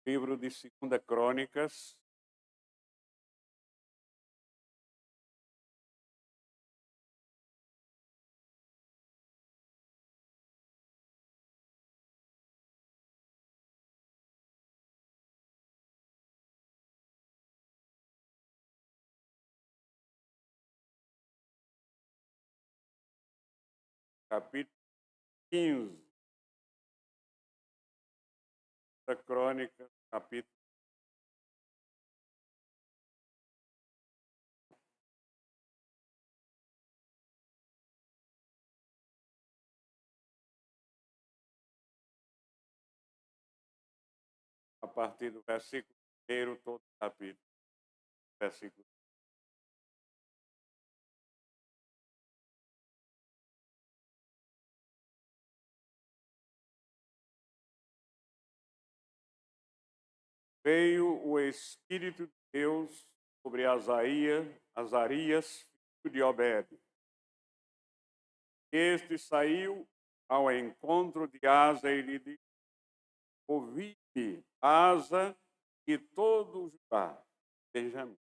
Livro de 2 Crônicas, capítulo 15. 2 Crônicas, capítulo. A partir do versículo 1, todo o capítulo. Versículo. Veio o Espírito de Deus sobre Azarias, filho de Obed. Este saiu ao encontro de Asa e lhe disse: ouvi-me, Asa, e todo Judá, Benjamim. O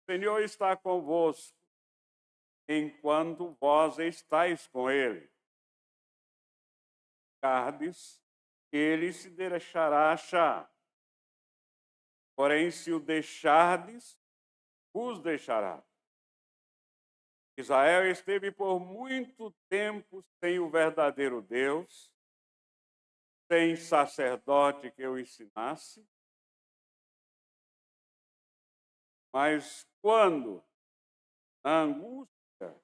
Senhor está convosco, enquanto vós estáis com ele. Cardes, ele se deixará achar. Porém, se o deixardes, os deixará. Israel esteve por muito tempo sem o verdadeiro Deus, sem sacerdote que o ensinasse. Mas quando, na angústia,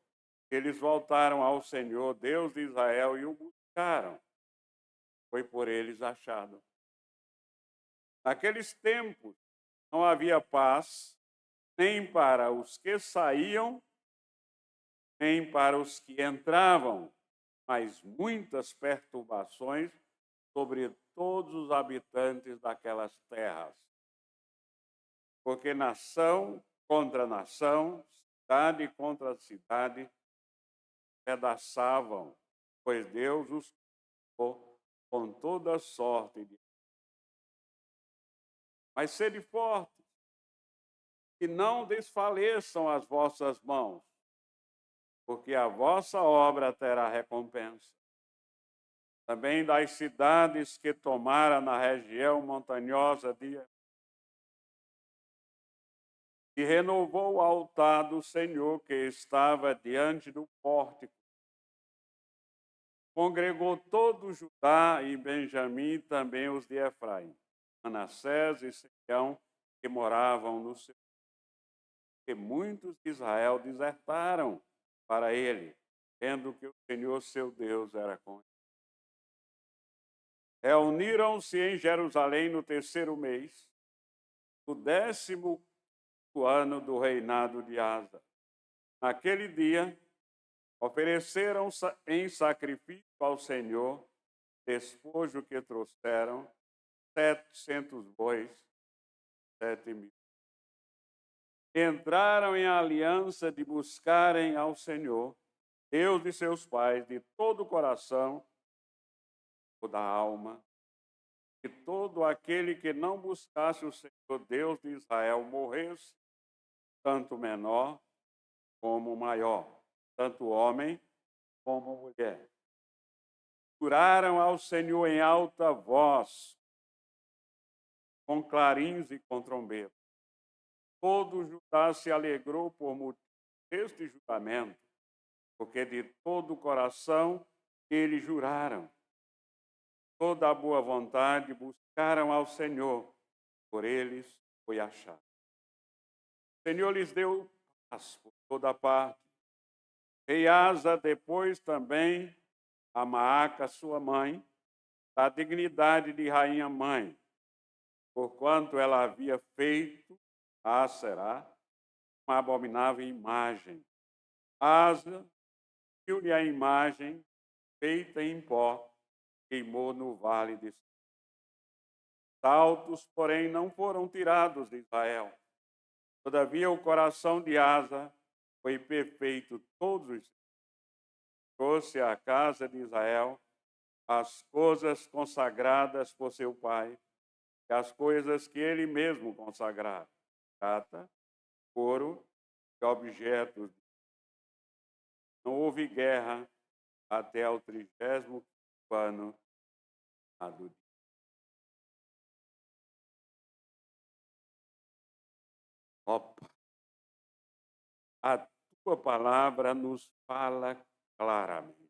eles voltaram ao Senhor, Deus de Israel, e o buscaram, foi por eles achado. Naqueles tempos não havia paz, nem para os que saíam, nem para os que entravam, mas muitas perturbações sobre todos os habitantes daquelas terras. Porque nação contra nação, cidade contra cidade, pedaçavam, pois Deus os criou com toda sorte de. Mas sede fortes, que não desfaleçam as vossas mãos, porque a vossa obra terá recompensa. Também das cidades que tomara na região montanhosa e renovou o altar do Senhor que estava diante do pórtico. Congregou todo Judá e Benjamim, também os de Efraim, Manassés e Simeão, que moravam no seu. Porque muitos de Israel desertaram para ele, vendo que o Senhor seu Deus era com ele. Reuniram-se em Jerusalém no 3º mês, no 10º ano do reinado de Asa. Naquele dia, ofereceram em sacrifício ao Senhor, despojo que trouxeram, 700 bois, 7.000. Entraram em aliança de buscarem ao Senhor, Deus de seus pais, de todo o coração, toda a alma, e todo aquele que não buscasse o Senhor, Deus de Israel, morresse, tanto menor como maior, tanto homem como mulher. Juraram ao Senhor em alta voz, com clarins e com trombetas. Todo Judá se alegrou por motivo deste juramento, porque de todo o coração eles juraram. Toda a boa vontade buscaram ao Senhor, por eles foi achado. O Senhor lhes deu paz por toda parte. Rei Asa depois também a Maaca, sua mãe, da dignidade de rainha-mãe, porquanto ela havia feito a Aserá uma abominável imagem. Asa viu-lhe a imagem feita em pó, queimou no vale de Saltos, porém, não foram tirados de Israel. Todavia, o coração de Asa foi perfeito todos os dias. Trouxe à casa de Israel as coisas consagradas por seu pai, e as coisas que ele mesmo consagrara, prata, ouro e objetos. Não houve guerra até o 30º ano do dia. Opa! A tua palavra nos fala claramente.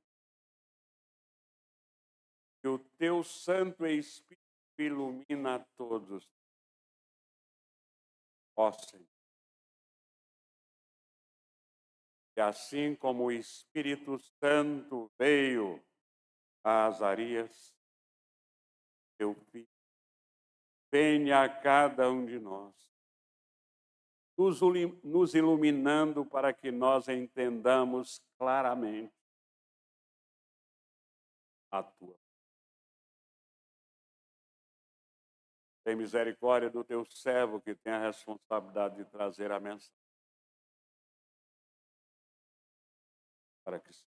Que o teu Santo Espírito ilumina a todos. Ó Senhor. E assim como o Espírito Santo veio a Azarias, teu filho, venha a cada um de nós, nos iluminando para que nós entendamos claramente a tua. Tem misericórdia do teu servo que tem a responsabilidade de trazer a mensagem. Para que seja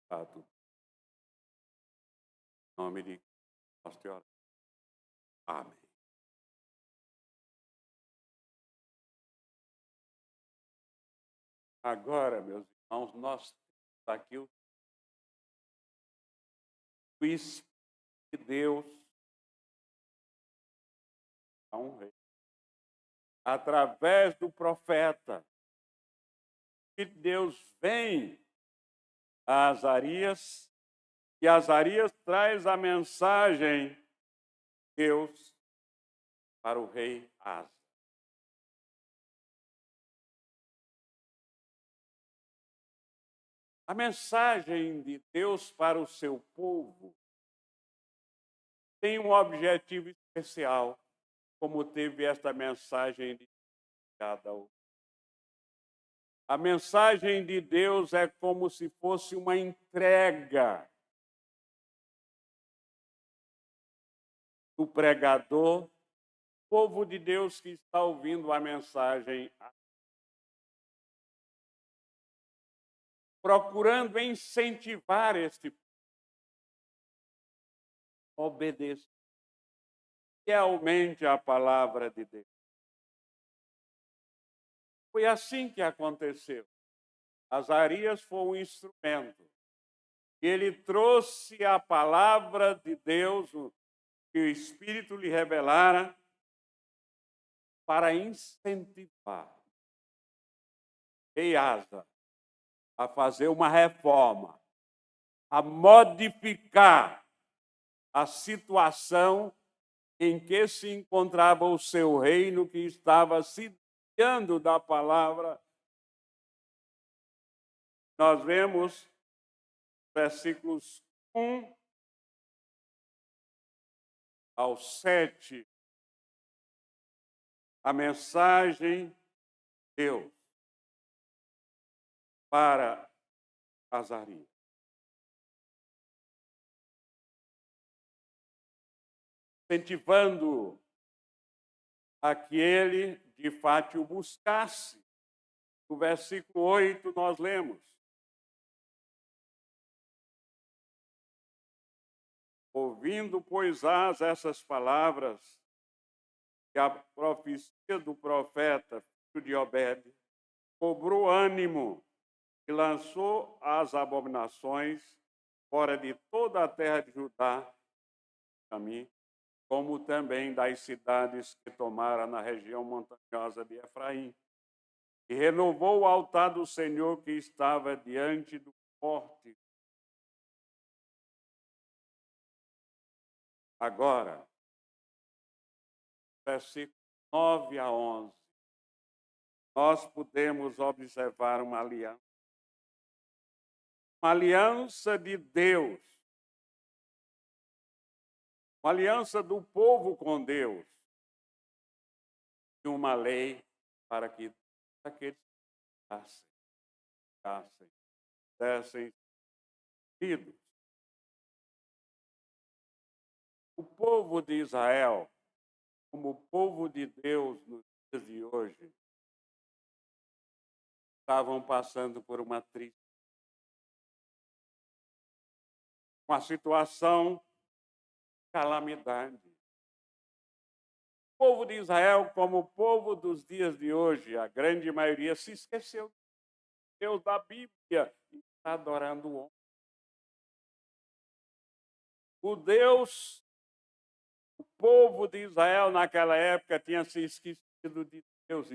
dado. Em nome de nós te oramos. Amém. Agora, meus irmãos, nós temos aqui o Espírito de Deus a um rei. Através do profeta, que Deus vem a Azarias, e Azarias traz a mensagem de Deus para o rei Asa. A mensagem de Deus para o seu povo tem um objetivo especial, como teve esta mensagem de cada um. A mensagem de Deus é como se fosse uma entrega do pregador, povo de Deus que está ouvindo a mensagem, procurando incentivar este povo a obedecer fielmente à palavra de Deus. Foi assim que aconteceu. Azarias foi um instrumento. Ele trouxe a palavra de Deus, que o Espírito lhe revelara, para incentivar rei Asa a fazer uma reforma, a modificar a situação em que se encontrava o seu reino, que estava se desviando da palavra. Nós vemos versículos 1 ao 7, a mensagem de Deus para Azarias. Incentivando a que ele, de fato, o buscasse. No versículo 8, nós lemos: ouvindo, pois, essas palavras, que a profecia do profeta, filho de Obed, cobrou ânimo e lançou as abominações fora de toda a terra de Judá, como também das cidades que tomara na região montanhosa de Efraim. E renovou o altar do Senhor que estava diante do forte. Agora, versículos 9 a 11, nós podemos observar uma aliança. Uma aliança de Deus. Uma aliança do povo com Deus. E uma lei para que aqueles que dessem sentido. O povo de Israel, como o povo de Deus nos dias de hoje, estavam passando por uma triste, uma situação de calamidade. povo de Israel, como o povo dos dias de hoje, a grande maioria se esqueceu de Deus da Bíblia e está adorando o homem. O Deus, o povo de Israel naquela época tinha se esquecido de Deus,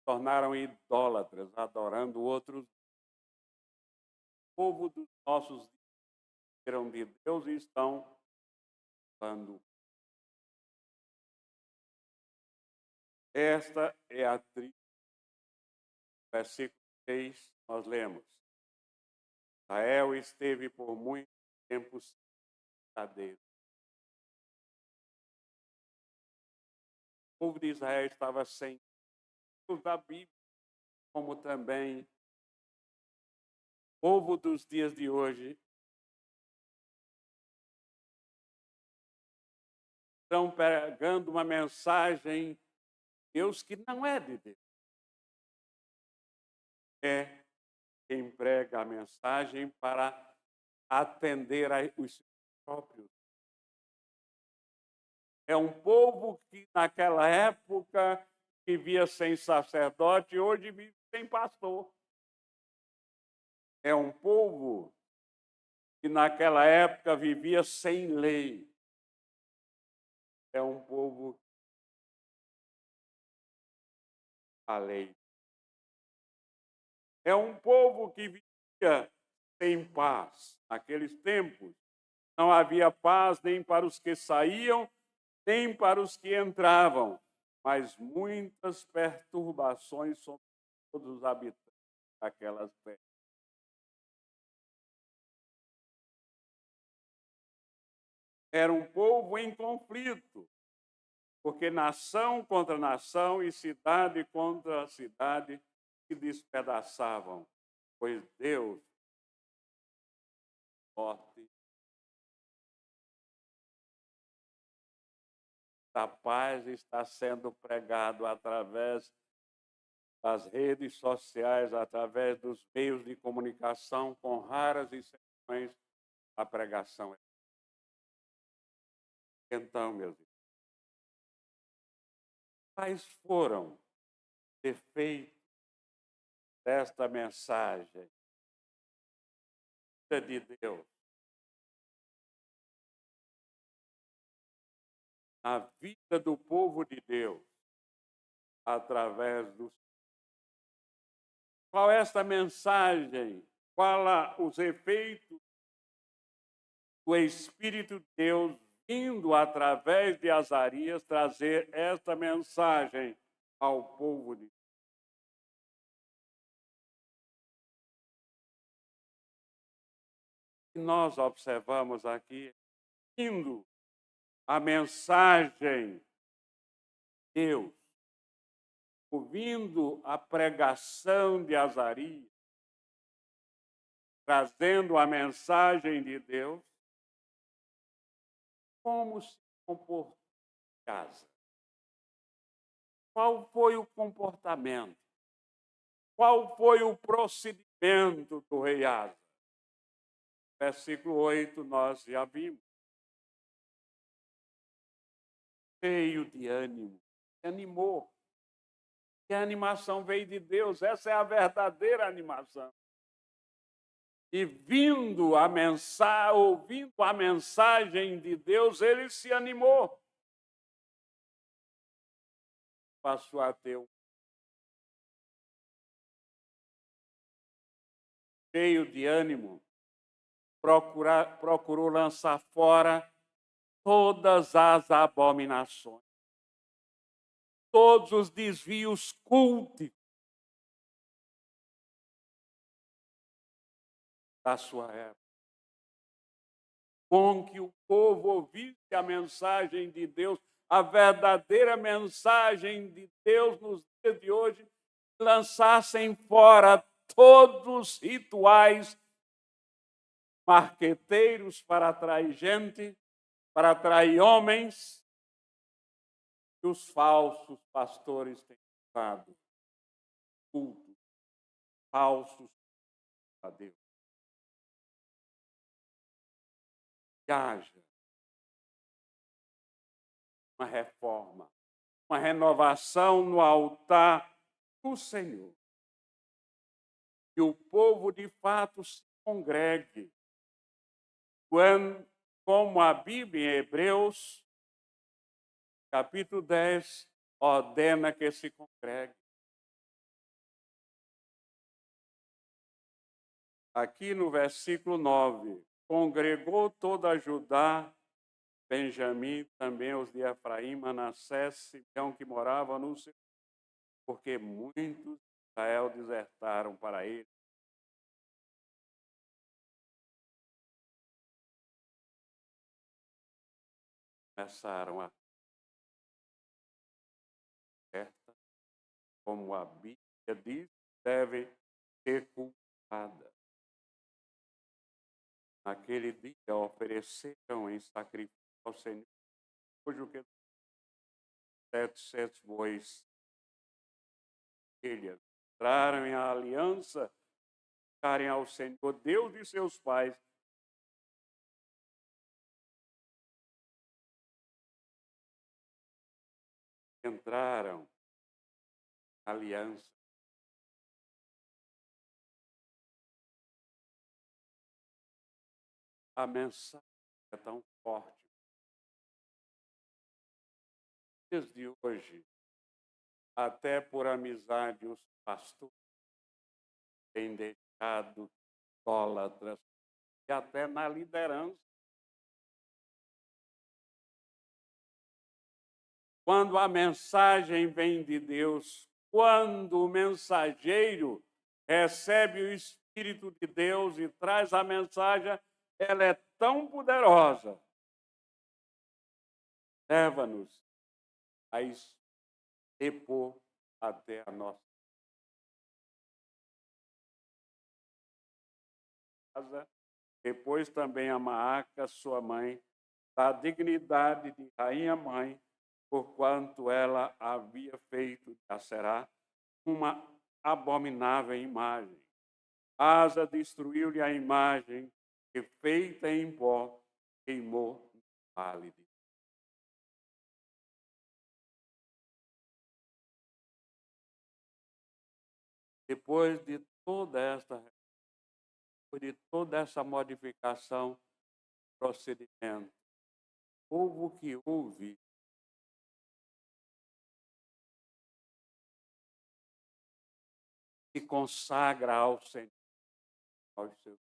tornaram idólatras, adorando outros. O povo dos nossos dias eram de Deus e estão adorando. Esta é a versículo 6, nós lemos. Israel esteve por muito tempo sem Deus. O povo de Israel estava sem Deus da Bíblia, como também o povo dos dias de hoje estão pregando uma mensagem de Deus que não é de Deus. É quem prega a mensagem para atender os próprios. É um povo que naquela época vivia sem sacerdote, hoje vive sem pastor. É um povo que naquela época vivia sem lei. É um povo a lei. É um povo que vivia sem paz. Naqueles tempos não havia paz nem para os que saíam, nem para os que entravam, mas muitas perturbações sobre todos os habitantes daquelas terras. Era um povo em conflito, porque nação contra nação e cidade contra cidade se despedaçavam, pois Deus, forte, da paz está sendo pregado através das redes sociais, através dos meios de comunicação, com raras exceções, a pregação. Então, meus irmãos, quais foram os efeitos desta mensagem de Deus na vida do povo de Deus através dos. Qual é esta mensagem? Qual os efeitos do Espírito de Deus vindo através de Azarias trazer esta mensagem ao povo de Deus? Nós observamos aqui vindo a mensagem de Deus, ouvindo a pregação de Azarias, trazendo a mensagem de Deus, como se comportou em casa? Qual foi o comportamento? Qual foi o procedimento do rei Asa? Versículo 8, nós já vimos. Cheio de ânimo, se animou. E a animação veio de Deus, essa é a verdadeira animação. E ouvindo a mensagem de Deus, ele se animou. Passou a ter cheio de ânimo, procurou lançar fora todas as abominações, todos os desvios cultos da sua época, com que o povo ouvisse a mensagem de Deus, a verdadeira mensagem de Deus nos dias de hoje, lançassem fora todos os rituais marqueteiros para atrair gente, para atrair homens, que os falsos pastores têm usado, cultos falsos a Deus. Que haja uma reforma, uma renovação no altar do Senhor. Que o povo, de fato, se congregue. Como a Bíblia em Hebreus, capítulo 10, ordena que se congregue. Aqui no versículo 9, congregou toda Judá, Benjamim, também os de Efraim, Manassés, Simeão, que morava no seu, porque muitos de Israel desertaram para ele. Começaram a certa, como a Bíblia diz, deve ser culpada. Naquele dia ofereceram em sacrifício ao Senhor, cujo que 700 bois. Eles entraram em aliança, ficarem ao Senhor, Deus de seus pais. Entraram em aliança. A mensagem é tão forte. Desde hoje, até por amizade, os pastores têm deixado idólatras e até na liderança. Quando a mensagem vem de Deus, quando o mensageiro recebe o Espírito de Deus e traz a mensagem, ela é tão poderosa. Leva-nos a expor até a nossa casa. Depois também a Maaca, sua mãe, da dignidade de rainha-mãe, porquanto ela havia feito de Aserá uma abominável imagem. Asa destruiu-lhe a imagem que, feita em pó, queimou no vale. Depois de toda essa modificação, procedimento, o povo que ouve se consagra ao Senhor, aos seus.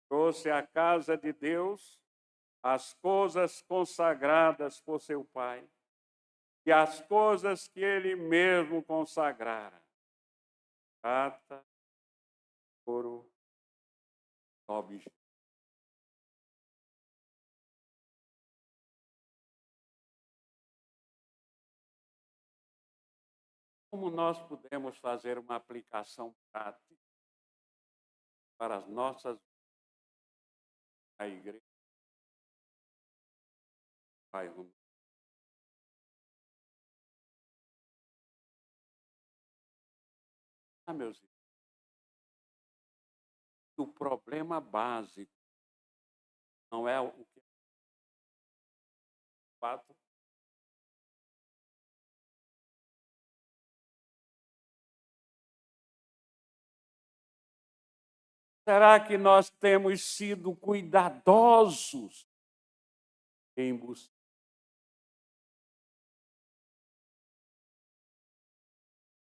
Trouxe à casa de Deus as coisas consagradas por seu Pai e as coisas que ele mesmo consagrara: prata, ouro, objetos. Como nós podemos fazer uma aplicação prática para as nossas vidas na igreja? Meus irmãos, o problema básico não é o que fato. Será que nós temos sido cuidadosos em buscar?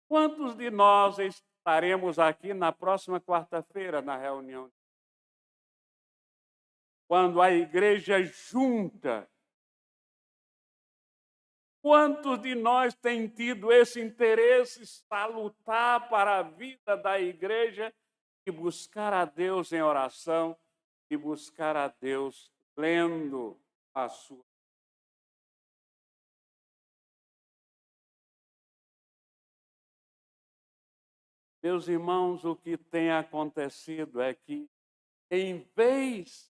Quantos de nós estaremos aqui na próxima quarta-feira na reunião? Quando a igreja junta, quantos de nós têm tido esse interesse salutar para a vida da igreja e buscar a Deus em oração e buscar a Deus lendo a sua? Meus irmãos, o que tem acontecido é que, em vez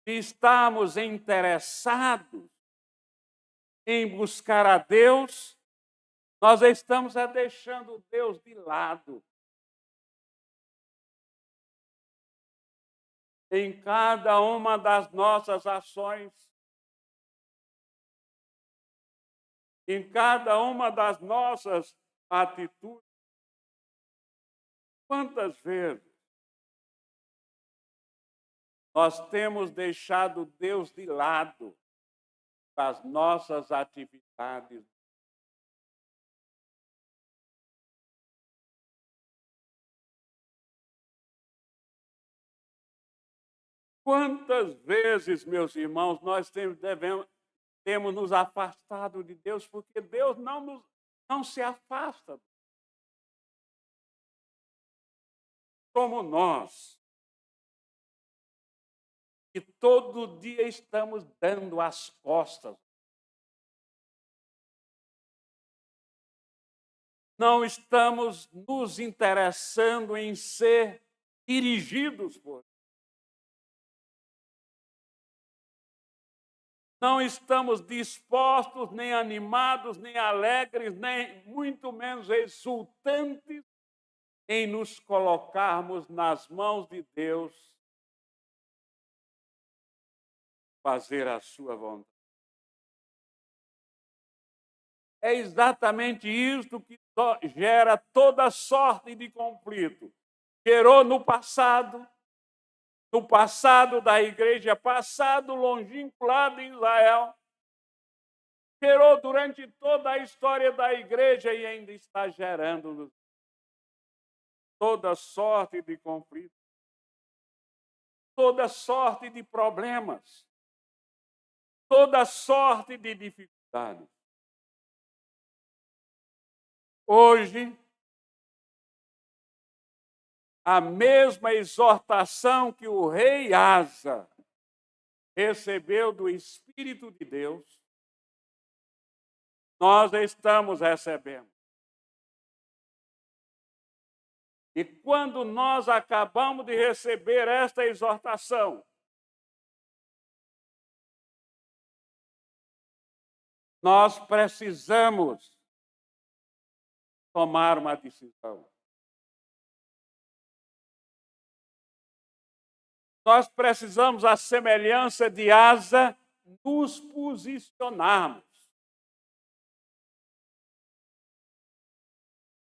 de estarmos interessados em buscar a Deus, nós estamos deixando Deus de lado. em cada uma das nossas ações, em cada uma das nossas atitudes. Quantas vezes nós temos deixado Deus de lado das nossas atividades? Quantas vezes, meus irmãos, nós temos nos afastado de Deus, porque Deus não se afasta. Como nós, que todo dia estamos dando as costas. Não estamos nos interessando em ser dirigidos por Deus. Não estamos dispostos, nem animados, nem alegres, nem muito menos exultantes em nos colocarmos nas mãos de Deus, fazer a sua vontade. É exatamente isso que gera toda sorte de conflito. Gerou no passado da igreja, passado longínquo lá de Israel, gerou durante toda a história da igreja e ainda está gerando toda sorte de conflito, toda sorte de problemas, toda sorte de dificuldades. Hoje, a mesma exortação que o rei Asa recebeu do Espírito de Deus, nós estamos recebendo. E quando nós acabamos de receber esta exortação, nós precisamos tomar uma decisão. Nós precisamos, à semelhança de Asa, nos posicionarmos.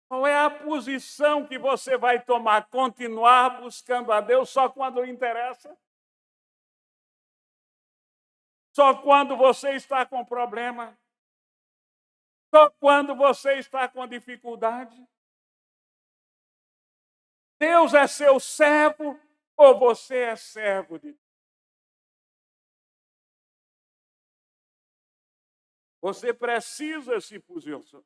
Qual é a posição que você vai tomar? Continuar buscando a Deus só quando lhe interessa? Só quando você está com problema? Só quando você está com dificuldade? Deus é seu servo ou você é servo de Deus? Você precisa se posicionar.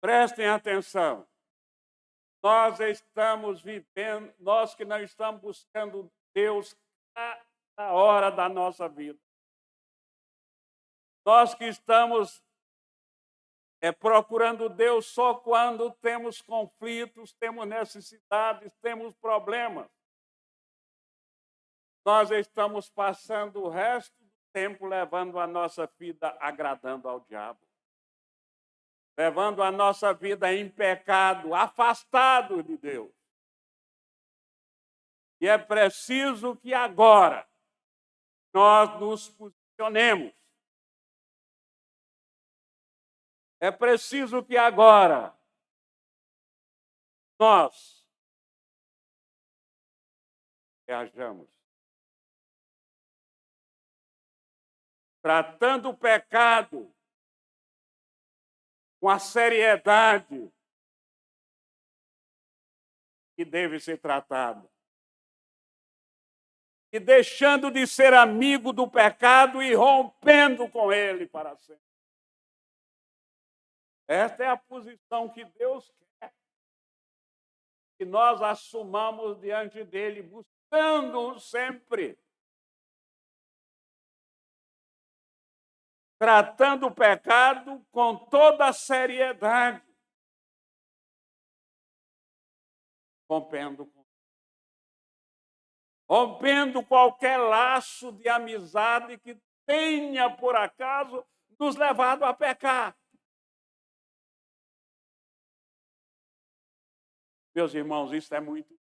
Prestem atenção. Nós estamos vivendo, nós que não estamos buscando Deus a hora da nossa vida. Nós que estamos procurando Deus só quando temos conflitos, temos necessidades, temos problemas. Nós estamos passando o resto do tempo levando a nossa vida agradando ao diabo. Levando a nossa vida em pecado, afastado de Deus. E é preciso que agora nós nos posicionemos. É preciso que agora nós reajamos. Tratando o pecado com a seriedade que deve ser tratado. E deixando de ser amigo do pecado e rompendo com ele para sempre. Esta é a posição que Deus quer. Que nós assumamos diante dele, buscando-o sempre. Tratando o pecado com toda a seriedade. Rompendo qualquer laço de amizade que tenha, por acaso, nos levado a pecar. Meus irmãos, isso é muito.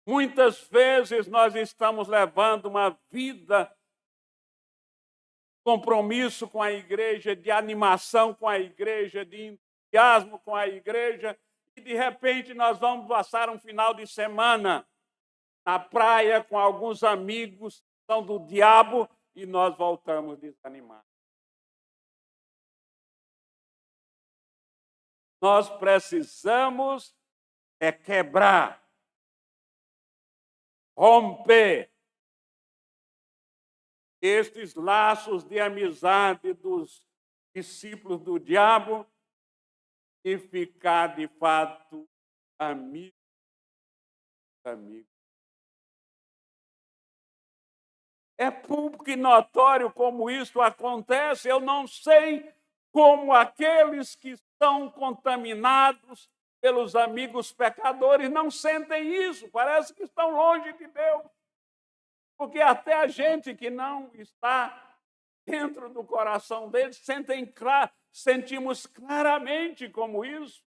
Muitas vezes nós estamos levando uma vida, compromisso com a igreja, de animação com a igreja, de entusiasmo com a igreja, e de repente nós vamos passar um final de semana na praia com alguns amigos que são do diabo e nós voltamos desanimados. Nós precisamos quebrar, romper estes laços de amizade dos discípulos do diabo e ficar, de fato, amigos. É público e notório como isso acontece. Eu não sei como aqueles que são contaminados pelos amigos pecadores não sentem isso. Parece que estão longe de Deus. Porque até a gente que não está dentro do coração deles sentimos claramente como isso.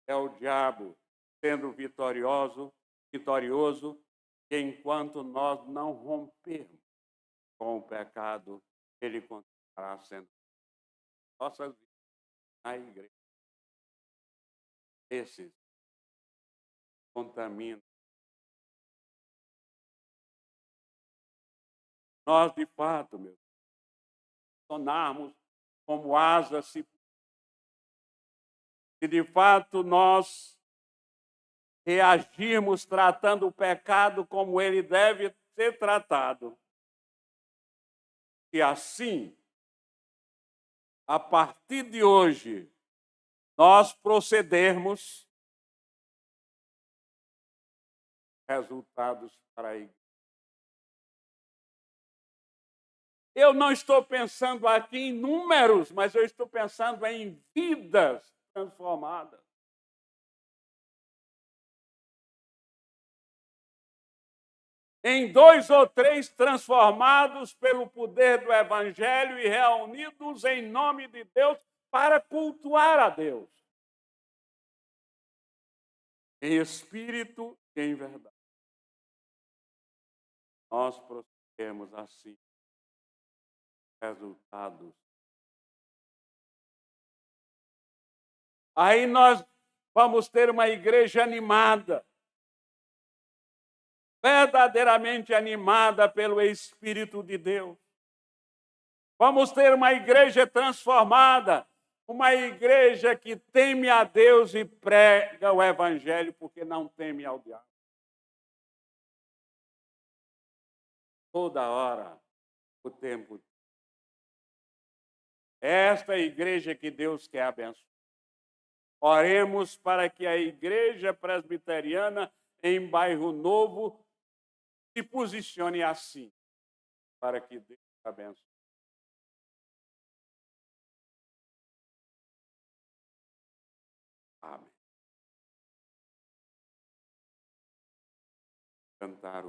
É o diabo sendo vitorioso, que enquanto nós não rompermos com o pecado, ele continuará sendo nossas vidas na igreja. Esses contaminam. Nós, de fato, meus, tornarmos como asas, se de fato nós reagirmos tratando o pecado como ele deve ser tratado. E assim, a partir de hoje, nós procedermos, resultados para a igreja. Eu não estou pensando aqui em números, mas eu estou pensando em vidas transformadas. Em 2 ou 3 transformados pelo poder do Evangelho e reunidos em nome de Deus para cultuar a Deus. Em espírito e em verdade. Nós prosseguimos assim. Resultados. Aí nós vamos ter uma igreja animada. Verdadeiramente animada pelo Espírito de Deus. Vamos ter uma igreja transformada, uma igreja que teme a Deus e prega o Evangelho porque não teme ao diabo. Toda hora, o tempo. Esta é a igreja que Deus quer abençoar. Oremos para que a igreja presbiteriana em Bairro Novo se posicione assim, para que Deus abençoe. Amém. Cantar